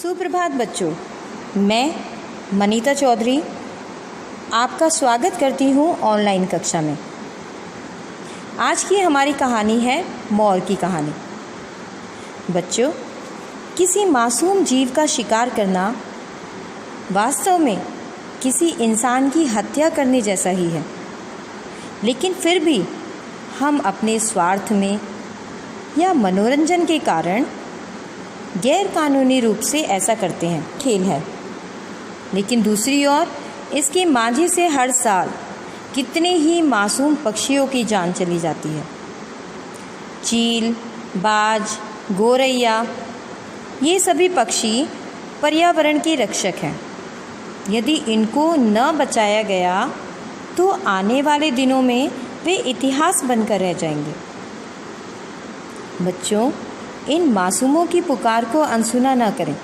सुप्रभात बच्चों, मैं मनीता चौधरी आपका स्वागत करती हूँ ऑनलाइन कक्षा में। आज की हमारी कहानी है मोर की कहानी। बच्चों, किसी मासूम जीव का शिकार करना वास्तव में किसी इंसान की हत्या करने जैसा ही है, लेकिन फिर भी हम अपने स्वार्थ में या मनोरंजन के कारण गैर कानूनी रूप से ऐसा करते हैं। खेल है, लेकिन दूसरी ओर इसके मांझे से हर साल कितने ही मासूम पक्षियों की जान चली जाती है। चील, बाज, गोरैया, ये सभी पक्षी पर्यावरण के रक्षक हैं। यदि इनको न बचाया गया तो आने वाले दिनों में वे इतिहास बनकर रह जाएंगे। बच्चों, इन मासूमों की पुकार को अनसुना न करें।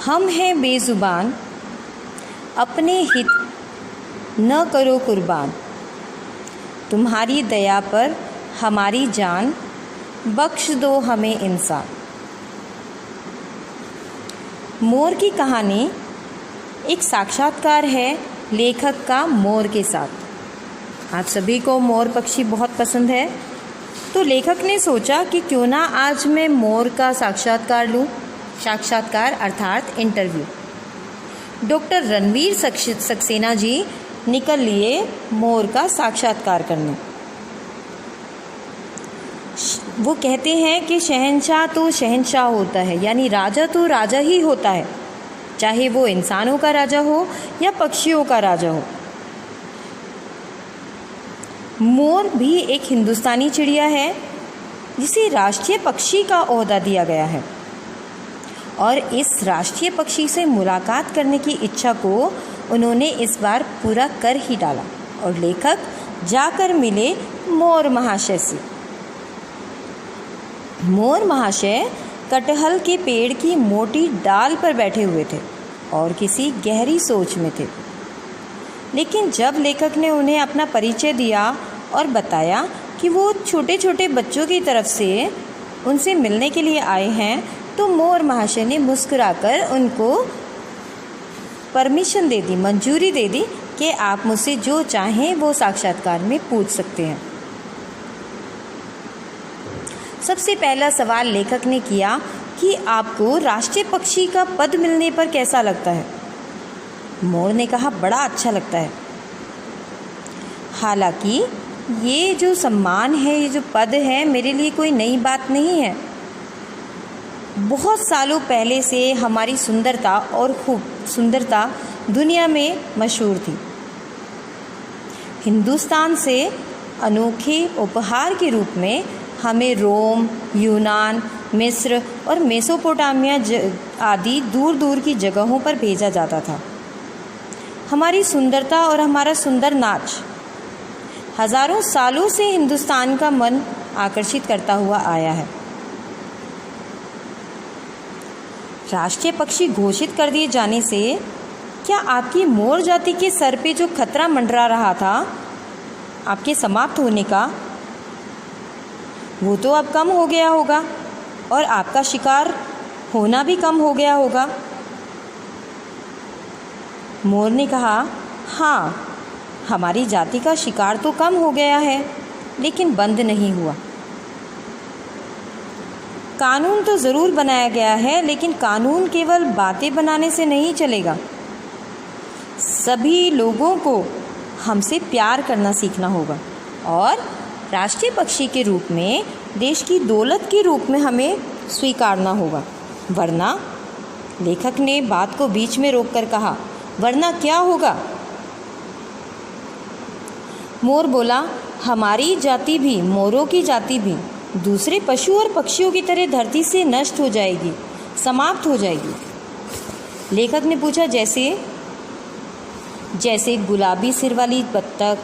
हम हैं बेजुबान, अपने हित न करो कुर्बान। तुम्हारी दया पर हमारी जान, बख्श दो हमें इंसान। मोर की कहानी एक साक्षात्कार है लेखक का मोर के साथ। आप सभी को मोर पक्षी बहुत पसंद है, तो लेखक ने सोचा कि क्यों ना आज मैं मोर का साक्षात्कार लूँ। साक्षात्कार अर्थात इंटरव्यू। डॉक्टर रणवीर सक्सेना जी निकल लिए मोर का साक्षात्कार करने। वो कहते हैं कि शहंशाह तो शहंशाह होता है, यानी राजा तो राजा ही होता है, चाहे वो इंसानों का राजा हो या पक्षियों का राजा हो। मोर भी एक हिंदुस्तानी चिड़िया है जिसे राष्ट्रीय पक्षी का ओहदा दिया गया है, और इस राष्ट्रीय पक्षी से मुलाकात करने की इच्छा को उन्होंने इस बार पूरा कर ही डाला और लेखक जाकर मिले मोर महाशय से। मोर महाशय कटहल के पेड़ की मोटी डाल पर बैठे हुए थे और किसी गहरी सोच में थे। लेकिन जब लेखक ने उन्हें अपना परिचय दिया और बताया कि वो छोटे छोटे बच्चों की तरफ से उनसे मिलने के लिए आए हैं, तो मोर महाशय ने मुस्कुराकर उनको परमिशन दे दी, मंजूरी दे दी कि आप मुझसे जो चाहें वो साक्षात्कार में पूछ सकते हैं। सबसे पहला सवाल लेखक ने किया कि आपको राष्ट्रीय पक्षी का पद मिलने पर कैसा लगता है। मोर ने कहा, बड़ा अच्छा लगता है। हालांकि ये जो सम्मान है, ये जो पद है, मेरे लिए कोई नई बात नहीं है। बहुत सालों पहले से हमारी सुंदरता और खूब सुंदरता दुनिया में मशहूर थी। हिंदुस्तान से अनोखे उपहार के रूप में हमें रोम, यूनान, मिस्र और मेसोपोटामिया आदि दूर दूर की जगहों पर भेजा जाता था। हमारी सुंदरता और हमारा सुंदर नाच हजारों सालों से हिंदुस्तान का मन आकर्षित करता हुआ आया है। राष्ट्रीय पक्षी घोषित कर दिए जाने से क्या आपकी मोर जाति के सर पे जो खतरा मंडरा रहा था आपके समाप्त होने का, वो तो अब कम हो गया होगा और आपका शिकार होना भी कम हो गया होगा। मोर ने कहा, हाँ, हमारी जाति का शिकार तो कम हो गया है, लेकिन बंद नहीं हुआ। कानून तो ज़रूर बनाया गया है, लेकिन कानून केवल बातें बनाने से नहीं चलेगा। सभी लोगों को हमसे प्यार करना सीखना होगा और राष्ट्रीय पक्षी के रूप में, देश की दौलत के रूप में हमें स्वीकारना होगा, वरना, लेखक ने बात को बीच में रोककर कहा, वरना क्या होगा। मोर बोला, हमारी जाति भी, मोरों की जाति भी दूसरे पशु और पक्षियों की तरह धरती से नष्ट हो जाएगी, समाप्त हो जाएगी। लेखक ने पूछा, जैसे गुलाबी सिर वाली बत्तख,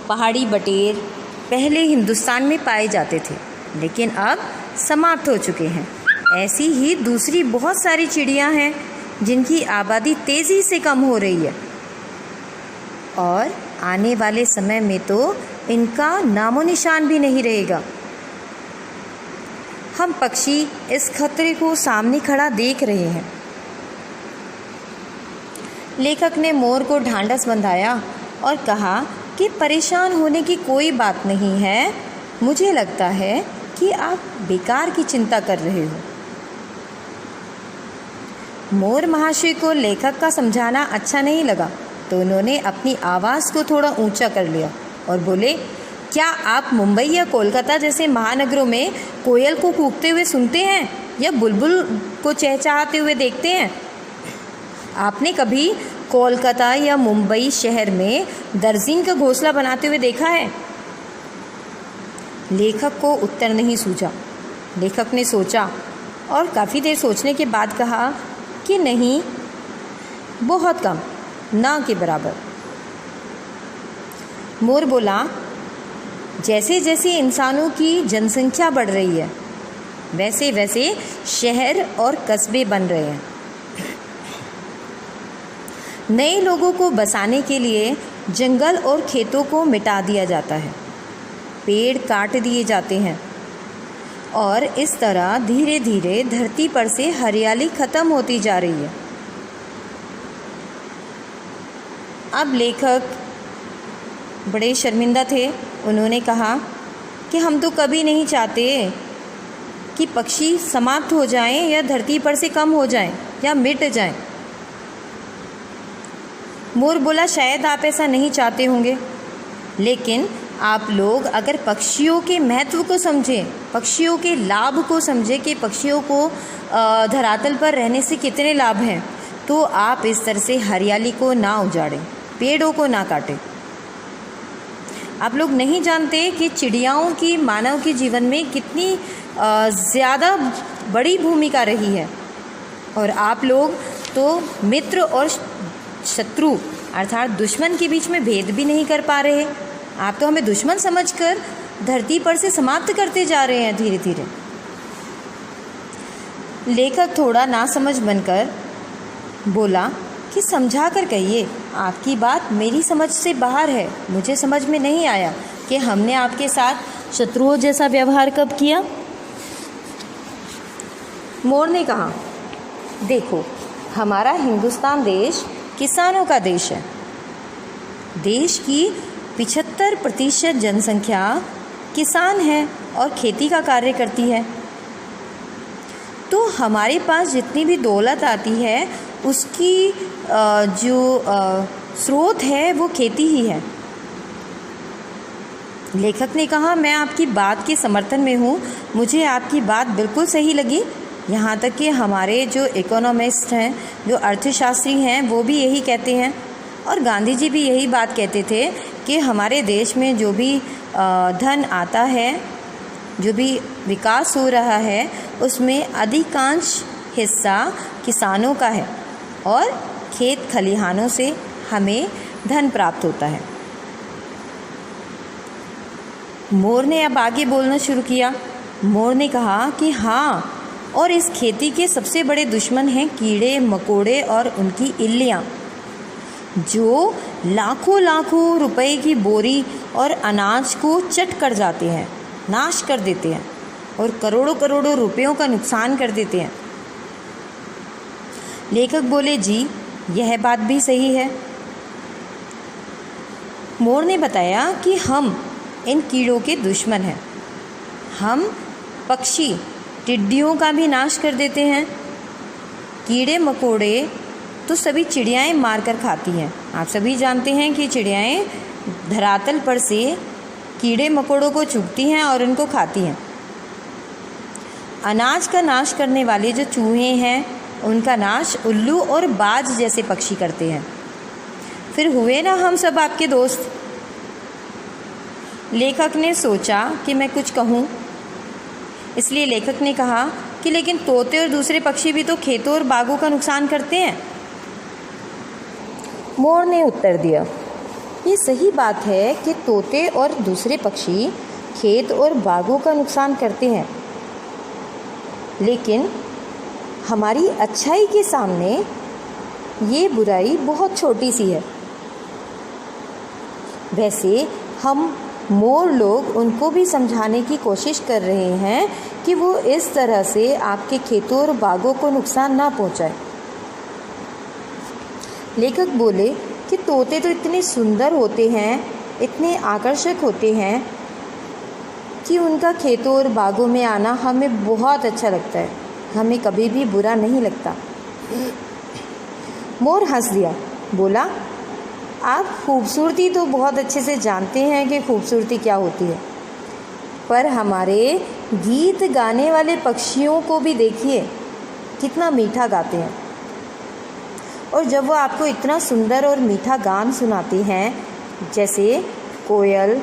पहाड़ी बटेर पहले हिंदुस्तान में पाए जाते थे, लेकिन अब समाप्त हो चुके हैं, ऐसी ही दूसरी बहुत सारी चिड़ियाँ हैं जिनकी आबादी तेज़ी से कम हो रही है और आने वाले समय में तो इनका नामो निशान भी नहीं रहेगा। हम पक्षी इस खतरे को सामने खड़ा देख रहे हैं। लेखक ने मोर को ढांढस बंधाया और कहा कि परेशान होने की कोई बात नहीं है। मुझे लगता है कि आप बेकार की चिंता कर रहे हो। मोर महाशय को लेखक का समझाना अच्छा नहीं लगा, तो उन्होंने अपनी आवाज़ को थोड़ा ऊंचा कर लिया और बोले, क्या आप मुंबई या कोलकाता जैसे महानगरों में कोयल को कूकते हुए सुनते हैं या बुलबुल को चहचहाते हुए देखते हैं? आपने कभी कोलकाता या मुंबई शहर में दर्जीन का घोंसला बनाते हुए देखा है? लेखक को उत्तर नहीं सूझा। लेखक ने सोचा और काफ़ी देर सोचने के बाद कहा कि नहीं, बहुत कम, ना के बराबर। मोर बोला, जैसे जैसे इंसानों की जनसंख्या बढ़ रही है वैसे वैसे शहर और कस्बे बन रहे हैं। नए लोगों को बसाने के लिए जंगल और खेतों को मिटा दिया जाता है, पेड़ काट दिए जाते हैं और इस तरह धीरे धीरे धरती पर से हरियाली खत्म होती जा रही है। अब लेखक बड़े शर्मिंदा थे। उन्होंने कहा कि हम तो कभी नहीं चाहते कि पक्षी समाप्त हो जाएं या धरती पर से कम हो जाएं या मिट जाएं। मोर बोला, शायद आप ऐसा नहीं चाहते होंगे, लेकिन आप लोग अगर पक्षियों के महत्व को समझें, पक्षियों के लाभ को समझें कि पक्षियों को धरातल पर रहने से कितने लाभ हैं, तो आप इस तरह से हरियाली को ना उजाड़ें, पेड़ों को ना काटें। आप लोग नहीं जानते कि चिड़ियाओं की मानव के जीवन में कितनी ज़्यादा बड़ी भूमिका रही है, और आप लोग तो मित्र और शत्रु अर्थात दुश्मन के बीच में भेद भी नहीं कर पा रहे। आप तो हमें दुश्मन समझकर धरती पर से समाप्त करते जा रहे हैं धीरे धीरे। लेखक थोड़ा नासमझ बनकर बोला कि समझा कर कहिए, आपकी बात मेरी समझ से बाहर है। मुझे समझ में नहीं आया कि हमने आपके साथ शत्रुओं जैसा व्यवहार कब किया। मोर ने कहा, देखो, हमारा हिंदुस्तान देश किसानों का देश है। देश की 75% जनसंख्या किसान है और खेती का कार्य करती है। तो हमारे पास जितनी भी दौलत आती है उसकी जो स्रोत है वो खेती ही है। लेखक ने कहा, मैं आपकी बात के समर्थन में हूँ। मुझे आपकी बात बिल्कुल सही लगी। यहाँ तक कि हमारे जो इकोनॉमिस्ट हैं, जो अर्थशास्त्री हैं, वो भी यही कहते हैं, और गांधी जी भी यही बात कहते थे कि हमारे देश में जो भी धन आता है, जो भी विकास हो रहा है, उसमें अधिकांश हिस्सा किसानों का है और खेत खलिहानों से हमें धन प्राप्त होता है। मोर ने अब आगे बोलना शुरू किया। मोर ने कहा कि हाँ, और इस खेती के सबसे बड़े दुश्मन हैं कीड़े मकोड़े और उनकी इल्लियाँ, जो लाखों लाखों रुपए की बोरी और अनाज को चट कर जाते हैं, नाश कर देते हैं और करोड़ों करोड़ों रुपयों का नुकसान कर देते हैं। लेखक बोले, जी यह बात भी सही है। मोर ने बताया कि हम इन कीड़ों के दुश्मन हैं। हम पक्षी टिड्डियों का भी नाश कर देते हैं। कीड़े मकोड़े तो सभी चिड़ियाएँ मार कर खाती हैं। आप सभी जानते हैं कि चिड़ियाएँ धरातल पर से कीड़े मकोड़ों को चुगती हैं और उनको खाती हैं। अनाज का नाश करने वाले जो चूहे हैं, उनका नाश उल्लू और बाज जैसे पक्षी करते हैं। फिर हुए ना हम सब आपके दोस्त। लेखक ने सोचा कि मैं कुछ कहूँ, इसलिए लेखक ने कहा कि लेकिन तोते और दूसरे पक्षी भी तो खेतों और बागों का नुकसान करते हैं। मोर ने उत्तर दिया, ये सही बात है कि तोते और दूसरे पक्षी खेत और बागों का नुकसान करते हैं, लेकिन हमारी अच्छाई के सामने ये बुराई बहुत छोटी सी है। वैसे हम मोर लोग उनको भी समझाने की कोशिश कर रहे हैं कि वो इस तरह से आपके खेतों और बागों को नुकसान ना पहुंचाए। लेखक बोले कि तोते तो इतने सुंदर होते हैं, इतने आकर्षक होते हैं कि उनका खेतों और बागों में आना हमें बहुत अच्छा लगता है, हमें कभी भी बुरा नहीं लगता। मोर हंस दिया, बोला, आप खूबसूरती तो बहुत अच्छे से जानते हैं कि खूबसूरती क्या होती है, पर हमारे गीत गाने वाले पक्षियों को भी देखिए कितना मीठा गाते हैं। और जब वो आपको इतना सुंदर और मीठा गान सुनाते हैं, जैसे कोयल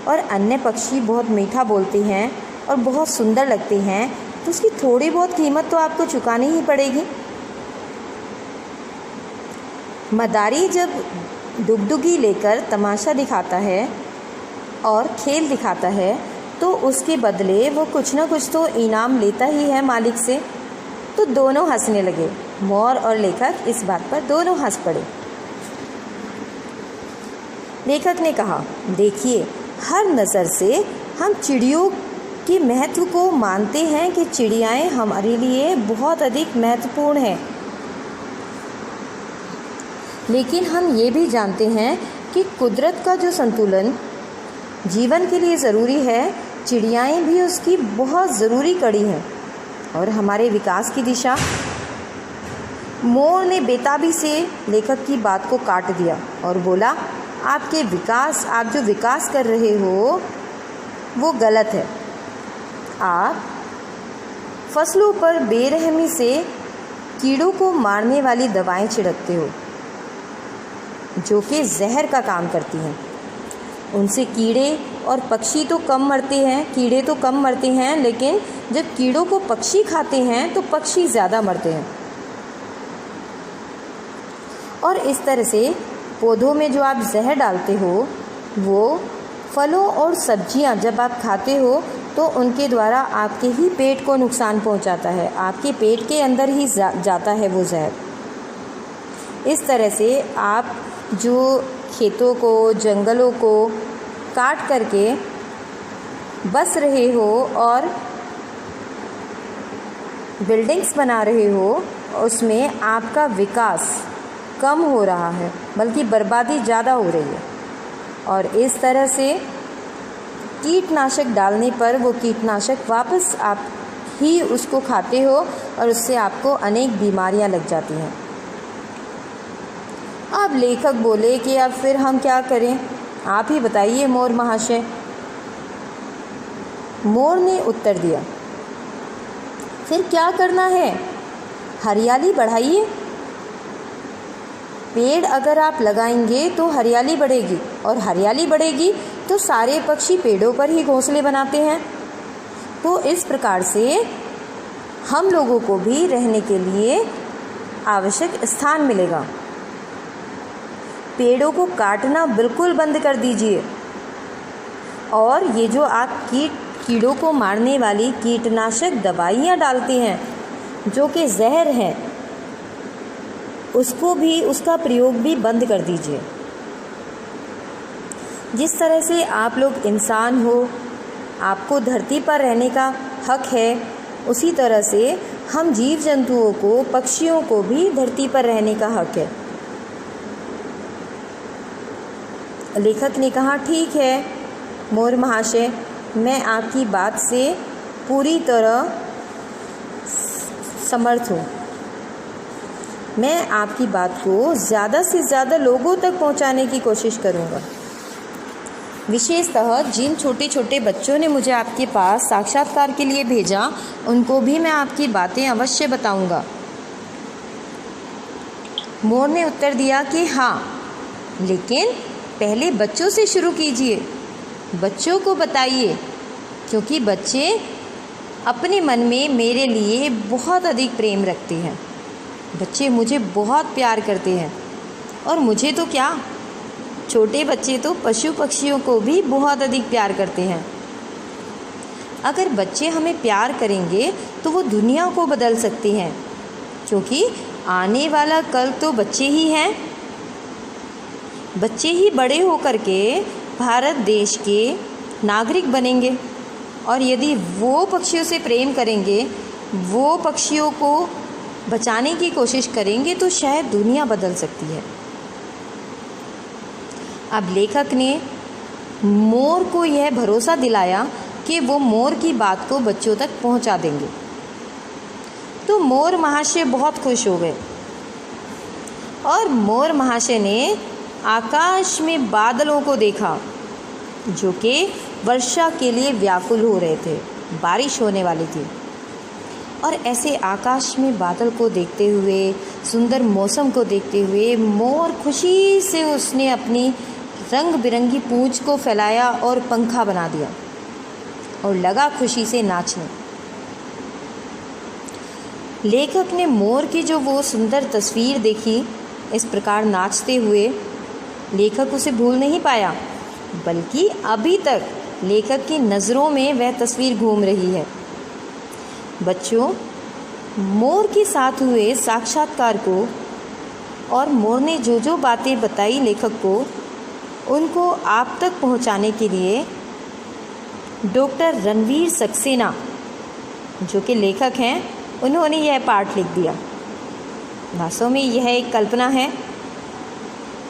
और अन्य पक्षी बहुत मीठा बोलते हैं और बहुत सुंदर लगते हैं, तो उसकी थोड़ी बहुत कीमत तो आपको चुकानी ही पड़ेगी। मदारी जब डुगडुगी लेकर तमाशा दिखाता है और खेल दिखाता है, तो उसके बदले वो कुछ ना कुछ तो इनाम लेता ही है मालिक से। तो दोनों हंसने लगे। मोर और लेखक इस बात पर दोनों हंस पड़े। लेखक ने कहा, देखिए, हर नज़र से हम चिड़ियों के महत्व को मानते हैं कि चिड़ियाएँ हमारे लिए बहुत अधिक महत्वपूर्ण हैं, लेकिन हम ये भी जानते हैं कि कुदरत का जो संतुलन जीवन के लिए ज़रूरी है, चिड़ियाएँ भी उसकी बहुत ज़रूरी कड़ी हैं और हमारे विकास की दिशा। मोर ने बेताबी से लेखक की बात को काट दिया और बोला, आप जो विकास कर रहे हो वो गलत है। आप फसलों पर बेरहमी से कीड़ों को मारने वाली दवाएं छिड़कते हो, जो कि जहर का काम करती हैं। उनसे कीड़े और पक्षी तो कम मरते हैं, कीड़े तो कम मरते हैं, लेकिन जब कीड़ों को पक्षी खाते हैं तो पक्षी ज़्यादा मरते हैं। और इस तरह से पौधों में जो आप जहर डालते हो, वो फलों और सब्जियां जब आप खाते हो तो उनके द्वारा आपके ही पेट को नुकसान पहुंचाता है, आपके पेट के अंदर ही जाता है वो जहर। इस तरह से आप जो खेतों को, जंगलों को काट करके बस रहे हो और बिल्डिंग्स बना रहे हो, उसमें आपका विकास कम हो रहा है, बल्कि बर्बादी ज़्यादा हो रही है। और इस तरह से कीटनाशक डालने पर वो कीटनाशक वापस आप ही उसको खाते हो और उससे आपको अनेक बीमारियां लग जाती हैं। अब लेखक बोले कि अब फिर हम क्या करें, आप ही बताइए मोर महाशय। मोर ने उत्तर दिया, फिर क्या करना है, हरियाली बढ़ाइए। पेड़ अगर आप लगाएंगे तो हरियाली बढ़ेगी, और हरियाली बढ़ेगी तो सारे पक्षी पेड़ों पर ही घोंसले बनाते हैं। तो इस प्रकार से हम लोगों को भी रहने के लिए आवश्यक स्थान मिलेगा। पेड़ों को काटना बिल्कुल बंद कर दीजिए, और ये जो आप कीड़ों को मारने वाली कीटनाशक दवाइयाँ डालते हैं, जो कि जहर है, उसका प्रयोग भी बंद कर दीजिए। जिस तरह से आप लोग इंसान हो, आपको धरती पर रहने का हक है, उसी तरह से हम जीव जंतुओं को, पक्षियों को भी धरती पर रहने का हक है। लेखक ने कहा, ठीक है मोर महाशय, मैं आपकी बात से पूरी तरह समर्थ हूँ। मैं आपकी बात को ज़्यादा से ज़्यादा लोगों तक पहुँचाने की कोशिश करूँगा। विशेषतः जिन छोटे छोटे बच्चों ने मुझे आपके पास साक्षात्कार के लिए भेजा, उनको भी मैं आपकी बातें अवश्य बताऊँगा। मोर ने उत्तर दिया कि हाँ, लेकिन पहले बच्चों से शुरू कीजिए, बच्चों को बताइए, क्योंकि बच्चे अपने मन में मेरे लिए बहुत अधिक प्रेम रखते हैं। बच्चे मुझे बहुत प्यार करते हैं, और मुझे तो क्या, छोटे बच्चे तो पशु पक्षियों को भी बहुत अधिक प्यार करते हैं। अगर बच्चे हमें प्यार करेंगे तो वो दुनिया को बदल सकते हैं, क्योंकि आने वाला कल तो बच्चे ही हैं। बच्चे ही बड़े होकर के भारत देश के नागरिक बनेंगे और यदि वो पक्षियों से प्रेम करेंगे, वो पक्षियों को बचाने की कोशिश करेंगे तो शायद दुनिया बदल सकती है। अब लेखक ने मोर को यह भरोसा दिलाया कि वो मोर की बात को बच्चों तक पहुंचा देंगे। तो मोर महाशय बहुत खुश हो गए और मोर महाशय ने आकाश में बादलों को देखा जो कि वर्षा के लिए व्याकुल हो रहे थे, बारिश होने वाली थी। और ऐसे आकाश में बादल को देखते हुए, सुंदर मौसम को देखते हुए मोर खुशी से उसने अपनी रंग बिरंगी पूंछ को फैलाया और पंखा बना दिया और लगा खुशी से नाचने। लेखक ने मोर की जो वो सुंदर तस्वीर देखी इस प्रकार नाचते हुए, लेखक उसे भूल नहीं पाया, बल्कि अभी तक लेखक की नज़रों में वह तस्वीर घूम रही है। बच्चों, मोर के साथ हुए साक्षात्कार को और मोर ने जो जो बातें बताई लेखक को, उनको आप तक पहुंचाने के लिए डॉक्टर रणवीर सक्सेना, जो कि लेखक हैं, उन्होंने यह पाठ लिख दिया। वास्तव में यह एक कल्पना है,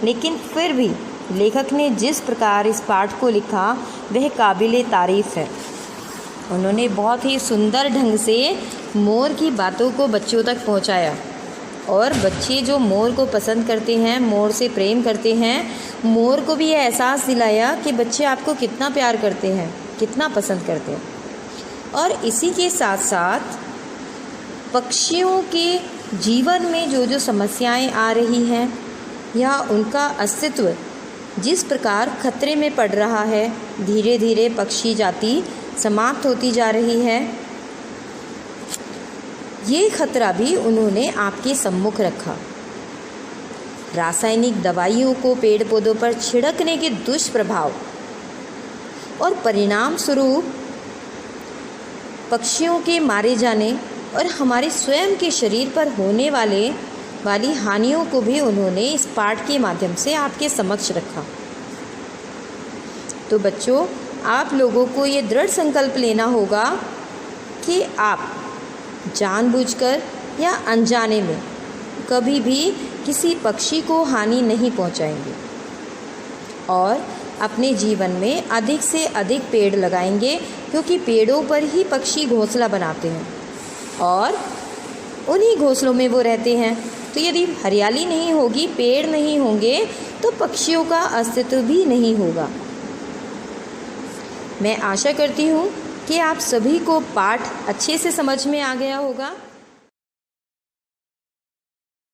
लेकिन फिर भी लेखक ने जिस प्रकार इस पाठ को लिखा वह काबिले तारीफ़ है। उन्होंने बहुत ही सुंदर ढंग से मोर की बातों को बच्चों तक पहुंचाया और बच्चे जो मोर को पसंद करते हैं, मोर से प्रेम करते हैं, मोर को भी यह एहसास दिलाया कि बच्चे आपको कितना प्यार करते हैं, कितना पसंद करते हैं। और इसी के साथ साथ पक्षियों के जीवन में जो जो समस्याएं आ रही हैं या उनका अस्तित्व जिस प्रकार खतरे में पड़ रहा है, धीरे धीरे पक्षी जाति समाप्त होती जा रही है, ये खतरा भी उन्होंने आपके सम्मुख रखा। रासायनिक दवाइयों को पेड़ पौधों पर छिड़कने के दुष्प्रभाव और परिणाम स्वरूप पक्षियों के मारे जाने और हमारे स्वयं के शरीर पर होने वाली हानियों को भी उन्होंने इस पाठ के माध्यम से आपके समक्ष रखा। तो बच्चों, आप लोगों को ये दृढ़ संकल्प लेना होगा कि आप जानबूझकर या अनजाने में कभी भी किसी पक्षी को हानि नहीं पहुंचाएंगे और अपने जीवन में अधिक से अधिक पेड़ लगाएंगे, क्योंकि पेड़ों पर ही पक्षी घोंसला बनाते हैं और उन्हीं घोंसलों में वो रहते हैं। तो यदि हरियाली नहीं होगी, पेड़ नहीं होंगे, तो पक्षियों का अस्तित्व भी नहीं होगा। मैं आशा करती हूँ कि आप सभी को पाठ अच्छे से समझ में आ गया होगा।